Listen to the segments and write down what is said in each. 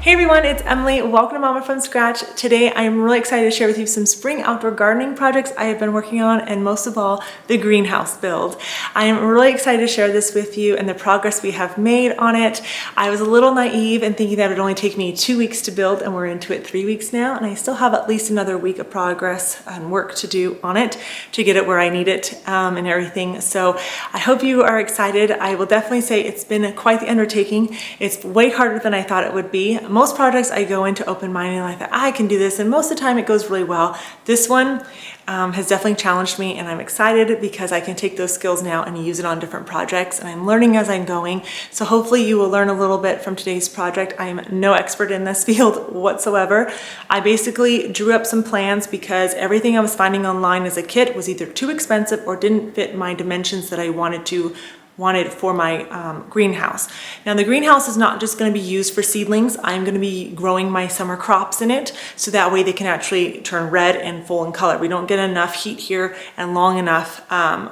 Hey everyone, it's Emily. Welcome to Mama from Scratch. Today I'm really excited to share with you some spring outdoor gardening projects I have been working on, and most of all, the greenhouse build. I am really excited to share this with you and the progress we have made on it. I was a little naive in thinking that it would only take me 2 weeks to build, and we're into it 3 weeks now, and I still have at least another week of progress and work to do on it to get it where I need it and everything. So I hope you are excited. I will definitely say it's been quite the undertaking. It's way harder than I thought it would be. Most projects I go into open-minded like that I can do this, and most of the time it goes really well. This one has definitely challenged me, and I'm excited because I can take those skills now and use it on different projects, and I'm learning as I'm going. So hopefully you will learn a little bit from today's project. I'm no expert in this field whatsoever. I basically drew up some plans because everything I was finding online as a kit was either too expensive or didn't fit my dimensions that I wanted for my greenhouse. Now the greenhouse is not just going to be used for seedlings. I'm going to be growing my summer crops in it, so that way they can actually turn red and full in color. We don't get enough heat here and long enough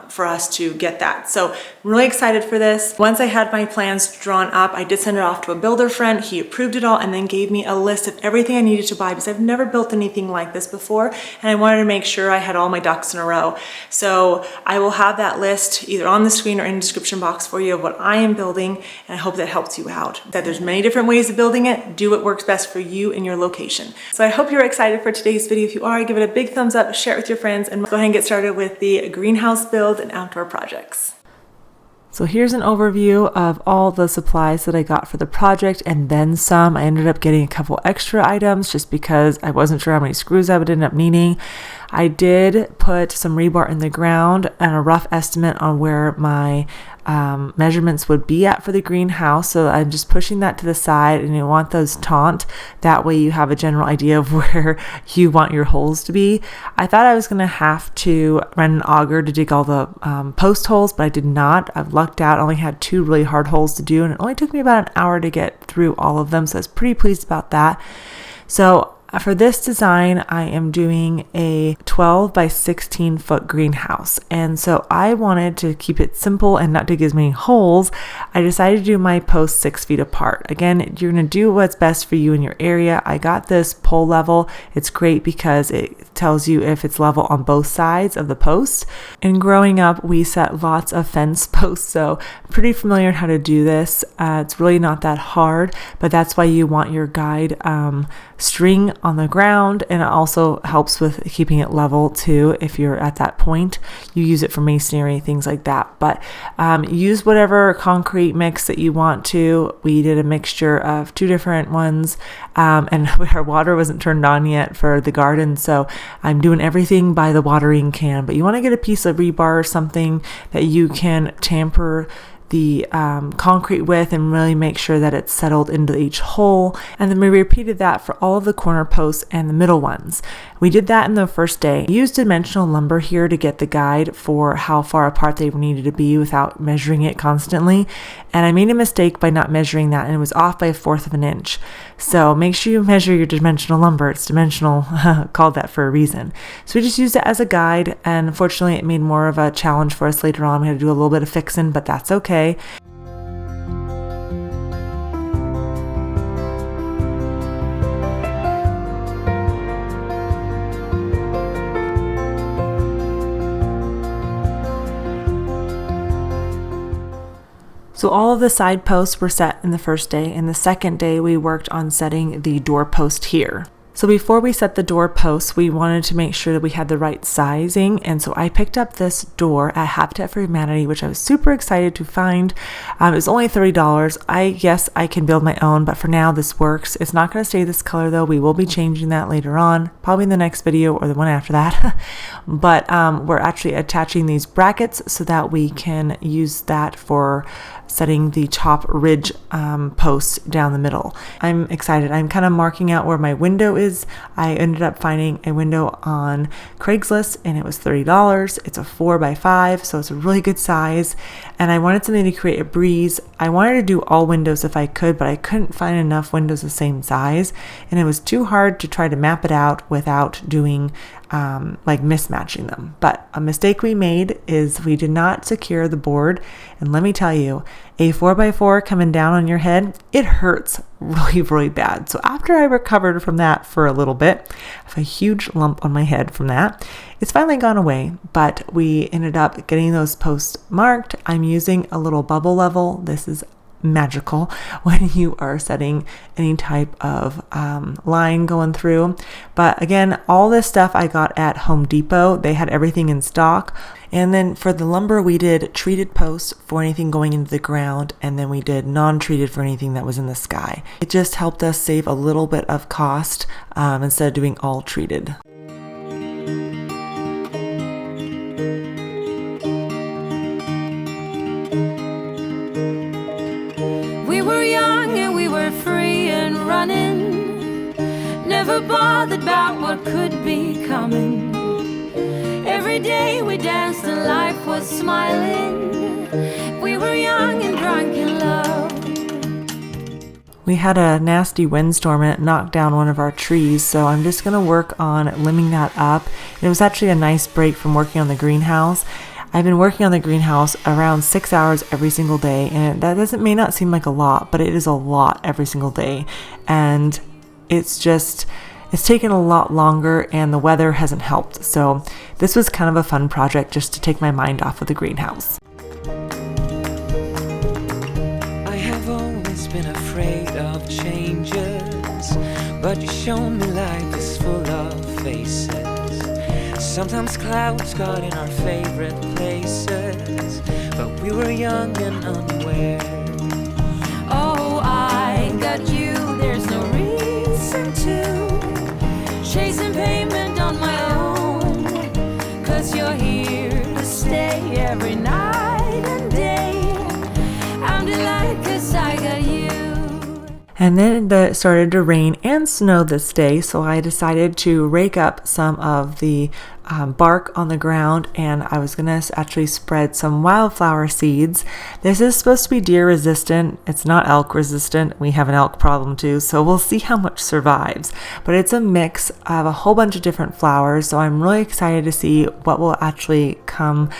for us to get that. So I'm really excited for this. Once I had my plans drawn up, I did send it off to a builder friend. He approved it all and then gave me a list of everything I needed to buy, because I've never built anything like this before, and I wanted to make sure I had all my ducks in a row. So I will have that list either on the screen or in the description box for you of what I am building, and I hope that helps you out. That there's many different ways of building it. Do what works best for you and your location. So I hope you're excited for today's video. If you are, give it a big thumbs up, share it with your friends, and go ahead and get started with the greenhouse build and outdoor projects. So here's an overview of all the supplies that I got for the project, and then some. I ended up getting a couple extra items just because I wasn't sure how many screws I would end up needing. I did put some rebar in the ground and a rough estimate on where my measurements would be at for the greenhouse. So I'm just pushing that to the side, and you want those taut. That way you have a general idea of where you want your holes to be. I thought I was going to have to run an auger to dig all the post holes, but I did not. I've lucked out. I only had 2 really hard holes to do, and it only took me about an hour to get through all of them. So I was pretty pleased about that. So for this design, I am doing a 12 by 16 foot greenhouse. And so I wanted to keep it simple and not dig as many holes. I decided to do my posts 6 feet apart. Again, you're going to do what's best for you in your area. I got this pole level. It's great because it tells you if it's level on both sides of the post. And growing up, we set lots of fence posts, so I'm pretty familiar with how to do this. It's really not that hard, but that's why you want your guide string on the ground, and it also helps with keeping it level too. If you're at that point, you use it for masonry, things like that, but use whatever concrete mix that you want to. We did a mixture of 2 different ones, and our water wasn't turned on yet for the garden, so I'm doing everything by the watering can. But you want to get a piece of rebar or something that you can tamper the concrete with and really make sure that it's settled into each hole. And then we repeated that for all of the corner posts and the middle ones. We did that in the first day. I used dimensional lumber here to get the guide for how far apart they needed to be without measuring it constantly. And I made a mistake by not measuring that, and it was off by 1/4 of an inch. So make sure you measure your dimensional lumber. It's dimensional, called that for a reason. So we just used it as a guide, and unfortunately it made more of a challenge for us later on. We had to do a little bit of fixing, but that's okay. So all of the side posts were set in the first day, and the second day we worked on setting the door post here. So before we set the door posts, we wanted to make sure that we had the right sizing. And so I picked up this door at Habitat for Humanity, which I was super excited to find. It was only $30. Yes, I can build my own, but for now this works. It's not going to stay this color though. We will be changing that later on, probably in the next video or the one after that. But we're actually attaching these brackets so that we can use that for setting the top ridge posts down the middle. I'm excited. I'm kind of marking out where my window is. I ended up finding a window on Craigslist and it was $30. It's a 4x5, so it's a really good size. And I wanted something to create a breeze. I wanted to do all windows if I could, but I couldn't find enough windows the same size. And it was too hard to try to map it out without doing like mismatching them. But a mistake we made is we did not secure the board. And let me tell you, a 4x4 coming down on your head, it hurts really, really bad. So after I recovered from that for a little bit, I have a huge lump on my head from that. It's finally gone away, but we ended up getting those posts marked. I'm using a little bubble level. This is magical when you are setting any type of line going through. But again, all this stuff I got at Home Depot. They had everything in stock. And then for the lumber, we did treated posts for anything going into the ground, and then we did non-treated for anything that was in the sky. It just helped us save a little bit of cost instead of doing all treated. Never bothered about what could be coming. Every day we danced and life was smiling. We were young and drunk in love. We had a nasty windstorm and it knocked down one of our trees, so I'm just going to work on limbing that up. It was actually a nice break from working on the greenhouse. I've been working on the greenhouse around 6 hours every single day, and that may not seem like a lot, but it is a lot every single day. And it's taken a lot longer and the weather hasn't helped. So this was kind of a fun project just to take my mind off of the greenhouse. I have always been afraid of changes, but you shown me life is full of faces. Sometimes clouds got in our favorite places, but we were young and unaware. Oh, I got you, there's no reason to chasing payment on my own, 'cause you're here to stay every night and day. I'm delighted 'cause I got you. And then it started to rain and snow this day, so I decided to rake up some of the bark on the ground, and I was going to actually spread some wildflower seeds. This is supposed to be deer resistant. It's not elk resistant. We have an elk problem too, so we'll see how much survives. But it's a mix of a whole bunch of different flowers, so I'm really excited to see what will actually come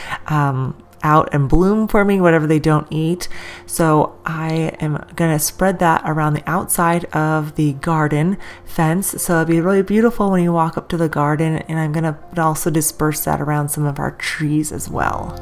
out and bloom for me, whatever they don't eat. So I am going to spread that around the outside of the garden fence, so it'll be really beautiful when you walk up to the garden, and I'm going to also disperse that around some of our trees as well.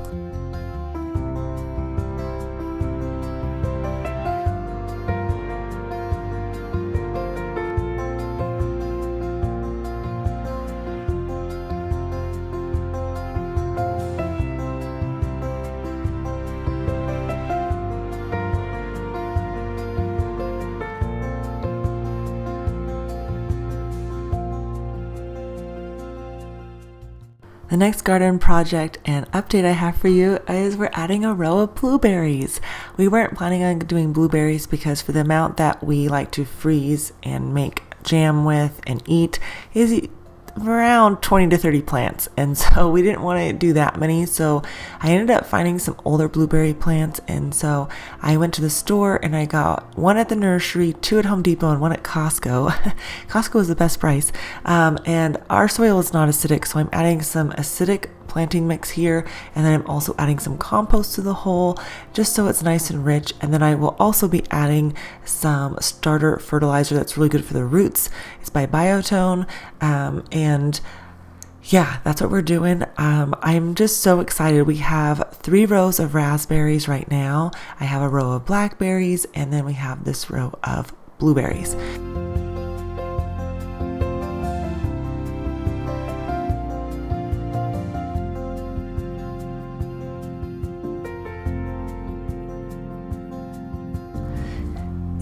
The next garden project and update I have for you is we're adding a row of blueberries. We weren't planning on doing blueberries because for the amount that we like to freeze and make jam with and eat is around 20 to 30 plants, and so we didn't want to do that many. So I ended up finding some older blueberry plants, and so I went to the store and I got one at the nursery, 2 at Home Depot, and 1 at Costco. Costco was the best price, and our soil is not acidic, so I'm adding some acidic planting mix here, and then I'm also adding some compost to the whole just so it's nice and rich. And then I will also be adding some starter fertilizer that's really good for the roots. It's by Biotone, and yeah, that's what we're doing. I'm just so excited. We have 3 rows of raspberries right now. I have a row of blackberries, and then we have this row of blueberries.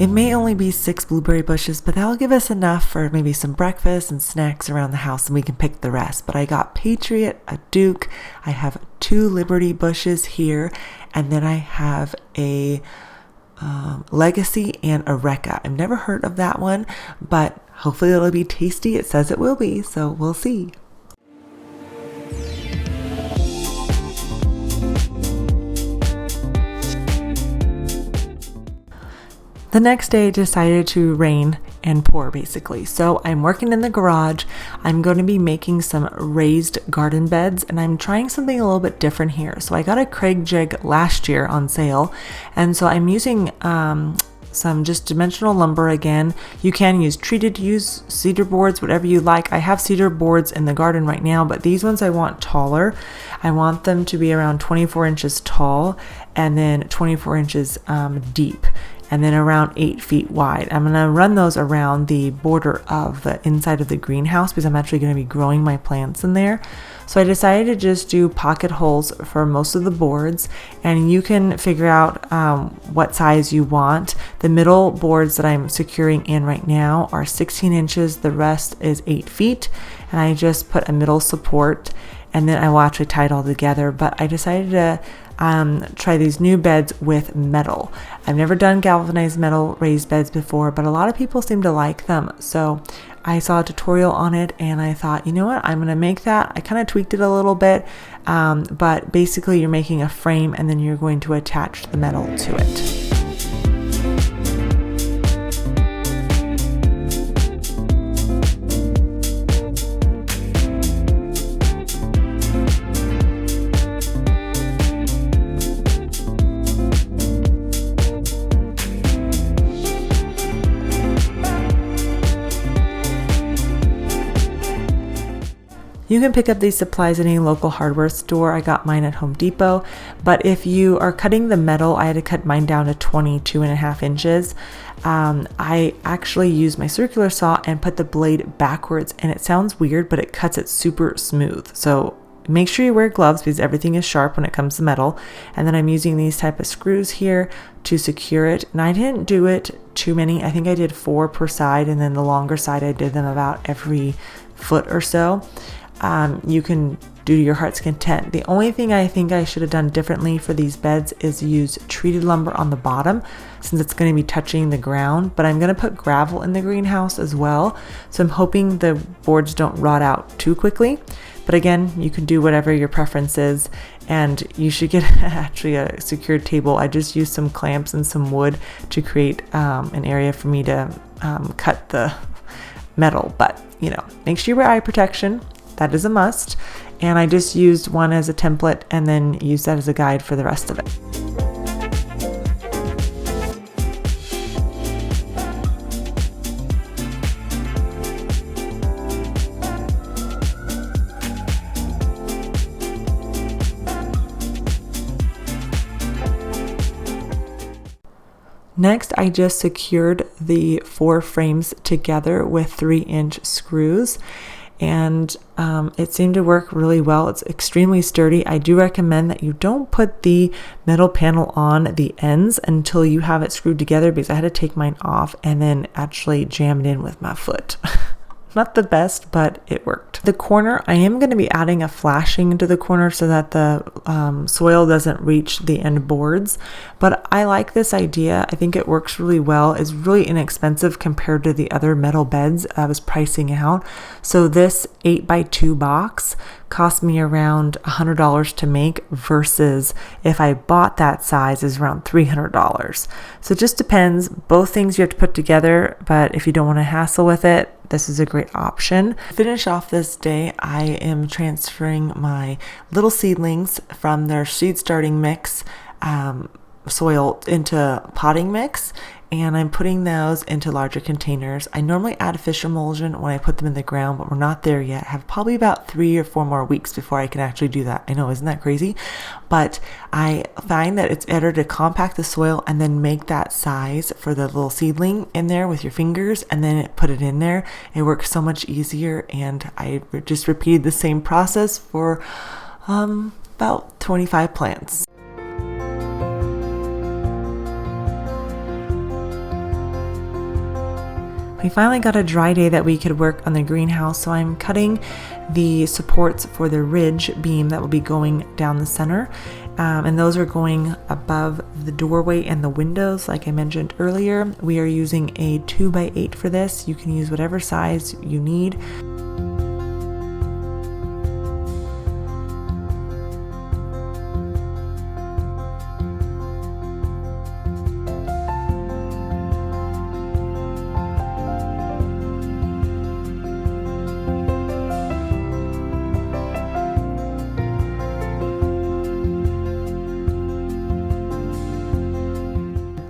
It may only be 6 blueberry bushes, but that'll give us enough for maybe some breakfast and snacks around the house, and we can pick the rest. But I got Patriot, a Duke, I have 2 Liberty bushes here, and then I have a Legacy and a Recca. I've never heard of that one, but hopefully it'll be tasty. It says it will be, so we'll see. The next day I decided to rain and pour basically. So I'm working in the garage. I'm going to be making some raised garden beds, and I'm trying something a little bit different here. So I got a Craig jig last year on sale, and so I'm using some just dimensional lumber again. You can use treated, use cedar boards, whatever you like. I have cedar boards in the garden right now, but these ones I want taller. I want them to be around 24 inches tall and then 24 inches deep, and then around 8 feet wide. I'm going to run those around the border of the inside of the greenhouse because I'm actually going to be growing my plants in there. So I decided to just do pocket holes for most of the boards, and you can figure out what size you want. The middle boards that I'm securing in right now are 16 inches. The rest is 8 feet, and I just put a middle support, and then I will actually tie it all together. But I decided to try these new beds with metal. I've never done galvanized metal raised beds before, but a lot of people seem to like them. So I saw a tutorial on it and I thought, you know what, I'm going to make that. I kind of tweaked it a little bit, but basically you're making a frame and then you're going to attach the metal to it. You can pick up these supplies at any local hardware store. I got mine at Home Depot, but if you are cutting the metal, I had to cut mine down to 22.5 inches. I actually used my circular saw and put the blade backwards, and it sounds weird, but it cuts it super smooth. So make sure you wear gloves because everything is sharp when it comes to metal. And then I'm using these type of screws here to secure it. And I didn't do it too many. I think I did 4 per side, and then the longer side I did them about every foot or so. You can do to your heart's content. The only thing I think I should have done differently for these beds is use treated lumber on the bottom since it's going to be touching the ground, but I'm going to put gravel in the greenhouse as well. So I'm hoping the boards don't rot out too quickly. But again, you can do whatever your preference is, and you should get actually a secured table. I just used some clamps and some wood to create an area for me to cut the metal, but you know, make sure you wear eye protection. That is a must. And I just used one as a template and then used that as a guide for the rest of it. Next, I just secured the 4 frames together with 3-inch screws. And it seemed to work really well. It's extremely sturdy. I do recommend that you don't put the metal panel on the ends until you have it screwed together, because I had to take mine off and then actually jam it in with my foot. Not the best, but it worked. The corner, I am going to be adding a flashing into the corner so that the soil doesn't reach the end boards. But I like this idea. I think it works really well. It's really inexpensive compared to the other metal beds I was pricing out. So this 8x2 box cost me around $100 to make, versus if I bought that size is around $300. So it just depends. Both things you have to put together, but if you don't want to hassle with it, this is a great option. To finish off this day, I am transferring my little seedlings from their seed starting mix soil into potting mix, and I'm putting those into larger containers. I normally add fish emulsion when I put them in the ground, but we're not there yet. I have probably about 3 or 4 more weeks before I can actually do that. I know, isn't that crazy? But I find that it's better to compact the soil and then make that size for the little seedling in there with your fingers, and then put it in there. It works so much easier, and I just repeated the same process for about 25 plants. We finally got a dry day that we could work on the greenhouse, so I'm cutting the supports for the ridge beam that will be going down the center. And those are going above the doorway and the windows. Like I mentioned earlier, we are using a 2x8 for this. You can use whatever size you need.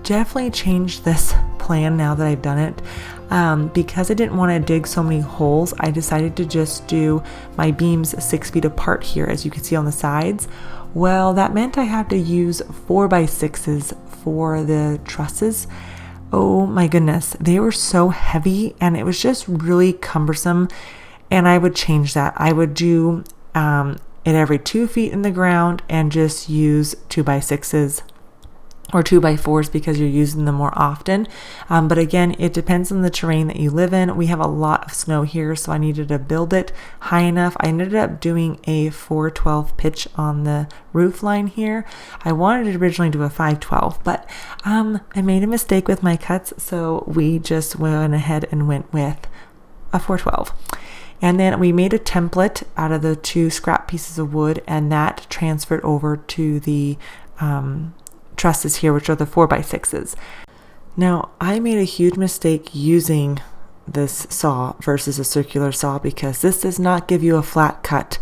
Definitely changed this plan now that I've done it. Because I didn't want to dig so many holes, I decided to just do my beams 6 feet apart here, as you can see on the sides. Well, that meant I had to use 4x6s for the trusses. Oh my goodness, they were so heavy and it was just really cumbersome, and I would change that. I would do it every 2 feet in the ground and just use 2x6s or 2x4s because you're using them more often. But again, it depends on the terrain that you live in. We have a lot of snow here, so I needed to build it high enough. I ended up doing a 412 pitch on the roof line here. I wanted to originally do a 512, but I made a mistake with my cuts, so we just went ahead and went with a 412. And then we made a template out of the 2 scrap pieces of wood, and that transferred over to the trusses here, which are the 4x6s. Now, I made a huge mistake using this saw versus a circular saw because this does not give you a flat cut.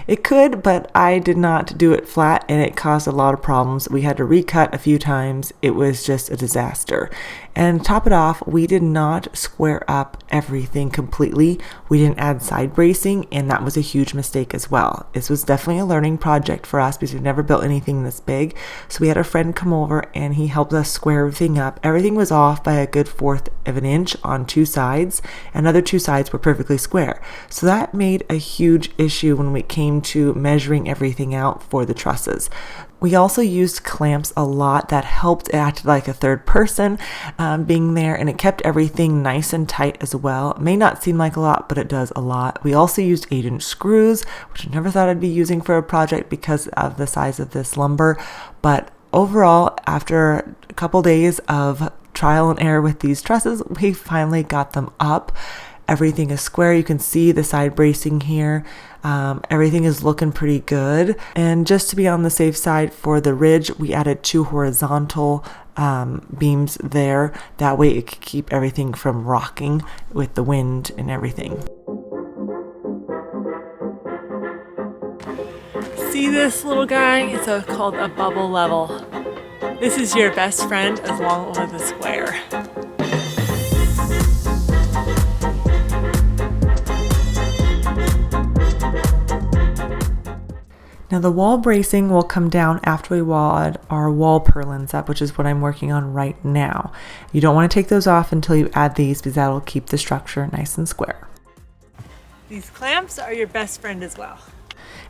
It could, but I did not do it flat, and it caused a lot of problems. We had to recut a few times. It was just a disaster. And to top it off, we did not square up everything completely. We didn't add side bracing, and that was a huge mistake as well. This was definitely a learning project for us because we've never built anything this big. So we had a friend come over and he helped us square everything up. Everything was off by a good 1/4 of an inch on 2 sides, and other 2 sides were perfectly square. So that made a huge issue when we came to measuring everything out for the trusses. We also used clamps a lot. That helped. It acted like a third person being there, and it kept everything nice and tight as well. It may not seem like a lot, but it does a lot. We also used 8-inch screws, which I never thought I'd be using for a project because of the size of this lumber. But overall, after a couple days of trial and error with these trusses, we finally got them up. Everything is square. You can see the side bracing here. Everything is looking pretty good. And just to be on the safe side for the ridge, we added 2 horizontal beams there. That way it could keep everything from rocking with the wind and everything. See this little guy? It's called a bubble level. This is your best friend as long as it's square. Now the wall bracing will come down after we walled our wall purlins up, which is what I'm working on right now. You don't want to take those off until you add these because that'll keep the structure nice and square. These clamps are your best friend as well.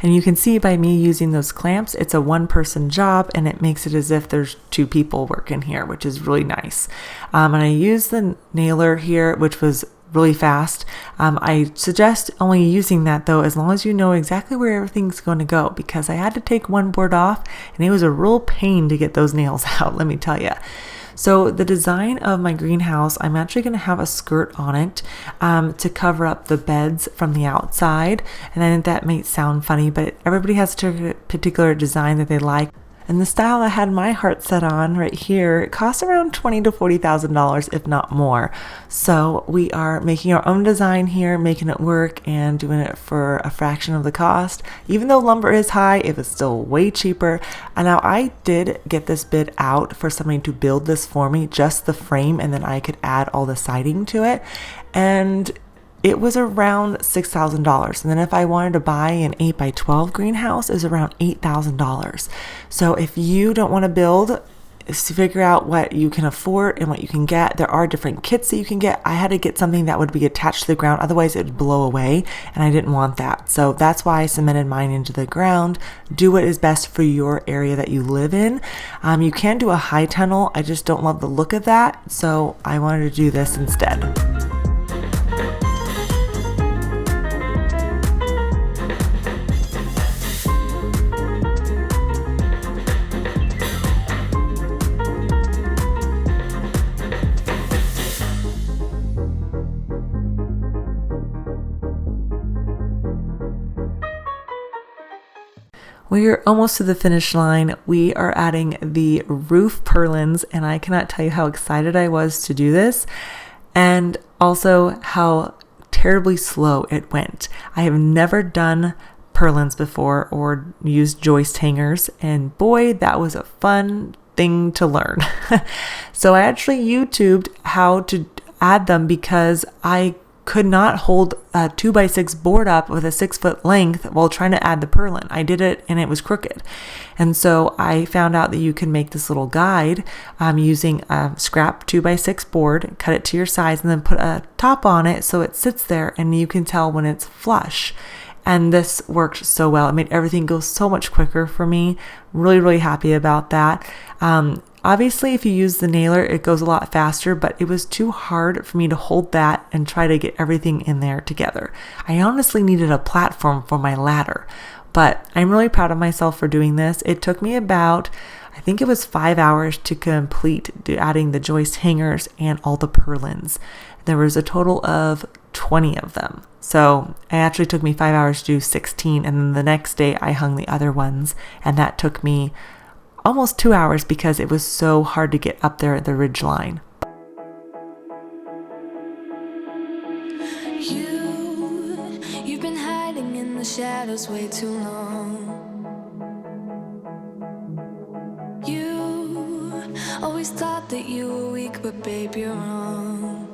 And you can see by me using those clamps, it's a 1-person job, and it makes it as if there's 2 people working here, which is really nice. And I used the nailer here, which was really fast. I suggest only using that though, as long as you know exactly where everything's going to go, because I had to take one board off and it was a real pain to get those nails out, let me tell you. So the design of my greenhouse, I'm actually going to have a skirt on it to cover up the beds from the outside. And I think that may sound funny, but everybody has a particular design that they like. And the style I had my heart set on right here, it costs around $20,000 to $40,000, if not more. So we are making our own design here, making it work and doing it for a fraction of the cost. Even though lumber is high, it was still way cheaper. And now I did get this bid out for somebody to build this for me, just the frame, and then I could add all the siding to it. And it was around $6,000. And then if I wanted to buy an 8x12 greenhouse, it was around $8,000. So if you don't want to build figure out what you can afford and what you can get. There are different kits that you can get. I had to get something that would be attached to the ground, otherwise it would blow away, and I didn't want that. So that's why I cemented mine into the ground. Do what is best for your area that you live in. You can do a high tunnel. I just don't love the look of that, so I wanted to do this instead. We're almost to the finish line. We are adding the roof purlins, and I cannot tell you how excited I was to do this, and also how terribly slow it went. I have never done purlins before or used joist hangers, and boy, that was a fun thing to learn. So I actually YouTubed how to add them because I could not hold a 2x6 board up with a 6-foot length while trying to add the purlin. I did it and it was crooked. And so I found out that you can make this little guide using a scrap 2x6 board, cut it to your size, and then put a top on it so it sits there and you can tell when it's flush. And this worked so well. It made everything go so much quicker for me. Really, really happy about that. Obviously, if you use the nailer, it goes a lot faster, but it was too hard for me to hold that and try to get everything in there together. I honestly needed a platform for my ladder, but I'm really proud of myself for doing this. It took me about, I think it was 5 hours to complete adding the joist hangers and all the purlins. There was a total of 20 of them. So it actually took me 5 hours to do 16, and then the next day I hung the other ones, and that took me almost 2 hours because it was so hard to get up there at the ridge line. You've been hiding in the shadows way too long. You always thought that you were weak, but babe, you're wrong.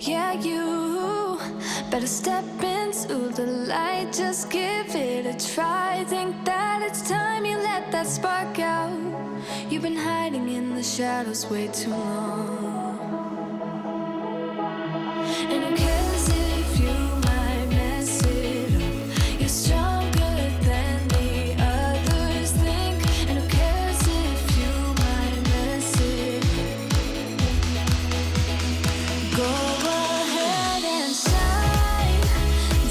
Yeah, you better step into the light, just give it a try. Think that it's time you let that spark out. You've been hiding in the shadows way too long. And who cares if you might mess it up? You're stronger than the others think. And who cares if you might mess it up? Go ahead and shine,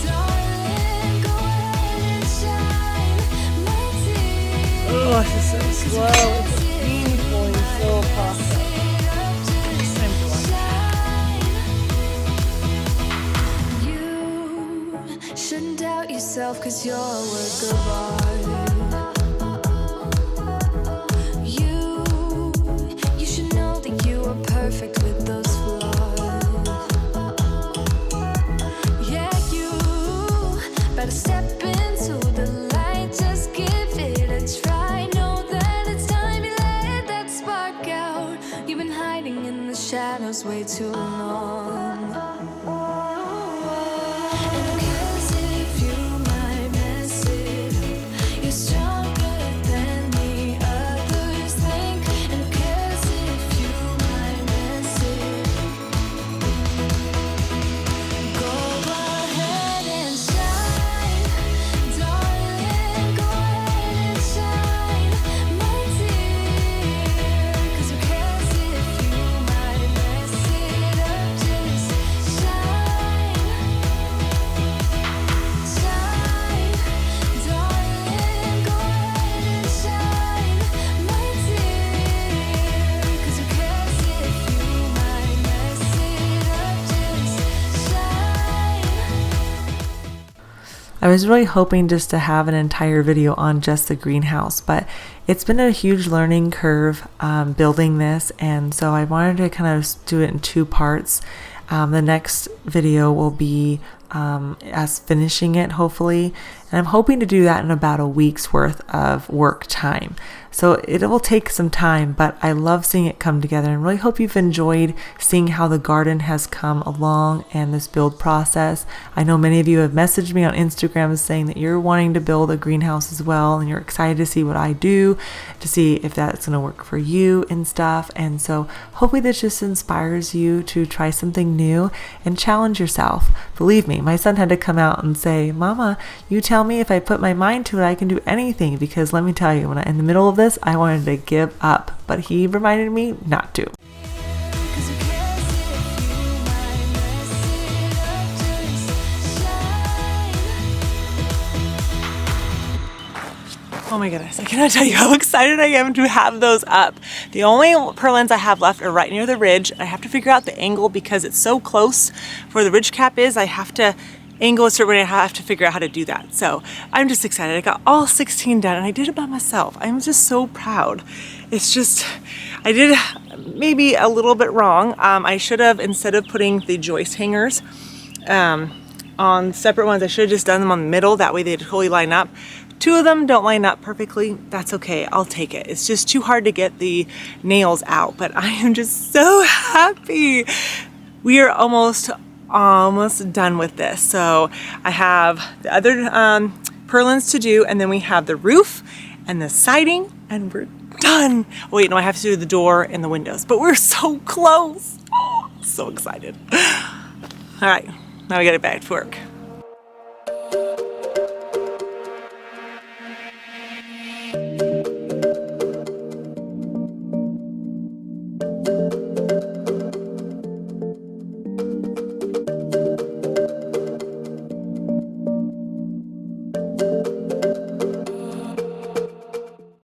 darling. Go ahead and shine, my dear. Oh, this is so slow. It's a painful and slow process. Shouldn't doubt yourself, 'cause you're a work of art. You should know that you are perfect with those flaws. Yeah, you better step into the light, just give it a try. Know that it's time you let that spark out. You've been hiding in the shadows way too long. I was really hoping just to have an entire video on just the greenhouse, but it's been a huge learning curve building this, and so I wanted to kind of do it in two parts. The next video will be us finishing it, hopefully, and I'm hoping to do that in about a week's worth of work time. So it will take some time, but I love seeing it come together, and really hope you've enjoyed seeing how the garden has come along and this build process. I know many of you have messaged me on Instagram saying that you're wanting to build a greenhouse as well, and you're excited to see what I do, to see if that's going to work for you and stuff. And so hopefully this just inspires you to try something new and challenge yourself. Believe me, my son had to come out and say, Mama, you tell me if I put my mind to it, I can do anything. Because let me tell you, when in the middle of this, I wanted to give up, but he reminded me not to. Oh my goodness, I cannot tell you how excited I am to have those up. The only purlins I have left are right near the ridge. I have to figure out the angle because it's so close where the ridge cap is. I have to angle a certain way. I have to figure out how to do that. So I'm just excited. I got all 16 done and I did it by myself. I'm just so proud. It's just, I did maybe a little bit wrong. I should have, instead of putting the joist hangers on separate ones, I should have just done them on the middle. That way they'd totally line up. 2 of them don't line up perfectly. That's okay, I'll take it. It's just too hard to get the nails out, but I am just so happy. We are almost done with this. So I have the other purlins to do, and then we have the roof and the siding, and we're done. Oh, wait, no, I have to do the door and the windows, but we're so close. Oh, so excited. All right, now we gotta get back to work.